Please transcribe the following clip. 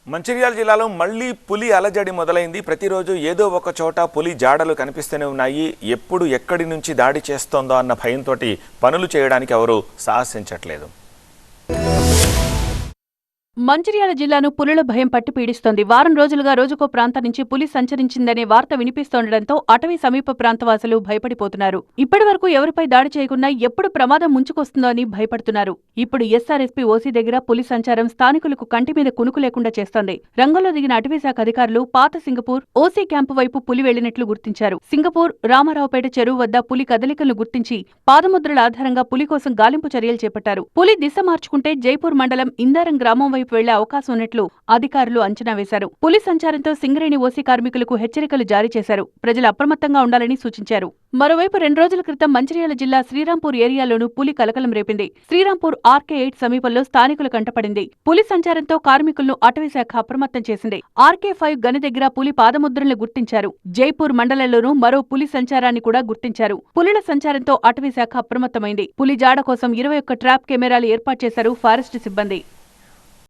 మంచిర్యాల జిల్లాలో మళ్లీ పులి అలజడి మొదలైంది. ప్రతిరోజు ఏదో ఒక చోట పులి జాడలు కనిపిస్తూనే ఉన్నాయి. ఎప్పుడు ఎక్కడి నుంచి దాడి చేస్తోందో అన్న భయంతో పనులు చేయడానికి ఎవరు సాహసించట్లేదు. మంచిర్యాల జిల్లాను పులుల భయం పట్టి పీడిస్తోంది. వారం రోజులుగా రోజుకో ప్రాంతం నుంచి పులి సంచరించిందనే వార్త వినిపిస్తోండటంతో అటవీ సమీప ప్రాంతవాసులు భయపడిపోతున్నారు. ఇప్పటివరకు ఎవరిపై దాడి చేయకుండా ఎప్పుడు ప్రమాదం ముంచుకొస్తుందో అని భయపడుతున్నారు. ఇప్పుడు ఎస్ఆర్ఎస్పీ ఓసీ దగ్గర పులి సంచారం స్థానికులకు కంటి మీద కునుకు లేకుండా చేస్తోంది. రంగంలో దిగిన అటవీశాఖ అధికారులు పాత సింగపూర్ ఓసీ క్యాంపు వైపు పులి వెళ్లినట్లు గుర్తించారు. సింగపూర్ రామారావుపేట చెరువు వద్ద పులి కదలికలను గుర్తించి పాదముద్రల ఆధారంగా పులి కోసం గాలింపు చర్యలు చేపట్టారు. పులి దిశ మార్చుకుంటే జైపూర్ మండలం ఇందారం గ్రామం వైపు వెళ్లే అవకాశం ఉన్నట్లు అధికారులు అంచనా వేశారు. పులి సంచారంతో సింగరేణి ఓసీ కార్మికులకు హెచ్చరికలు జారీ చేశారు. ప్రజలు అప్రమత్తంగా ఉండాలని సూచించారు. మరోవైపు 2 రోజుల క్రితం మంచిర్యాల జిల్లా శ్రీరాంపూర్ ఏరియాలోనూ పులి కలకలం రేపింది. శ్రీరాంపూర్ ఆర్కే-8 సమీపంలో స్థానికులు కంటపడింది. పులి సంచారంతో కార్మికులను అటవీశాఖ అప్రమత్తం చేసింది. ఆర్కే-5 గని దగ్గర పులి పాదముద్రలను గుర్తించారు. జైపూర్ మండలంలోనూ మరో పులి సంచారాన్ని కూడా గుర్తించారు. పులుల సంచారంతో అటవీశాఖ అప్రమత్తమైంది. పులి జాడ కోసం 21 ట్రాప్ కెమెరాలు ఏర్పాటు చేశారు ఫారెస్ట్ సిబ్బంది.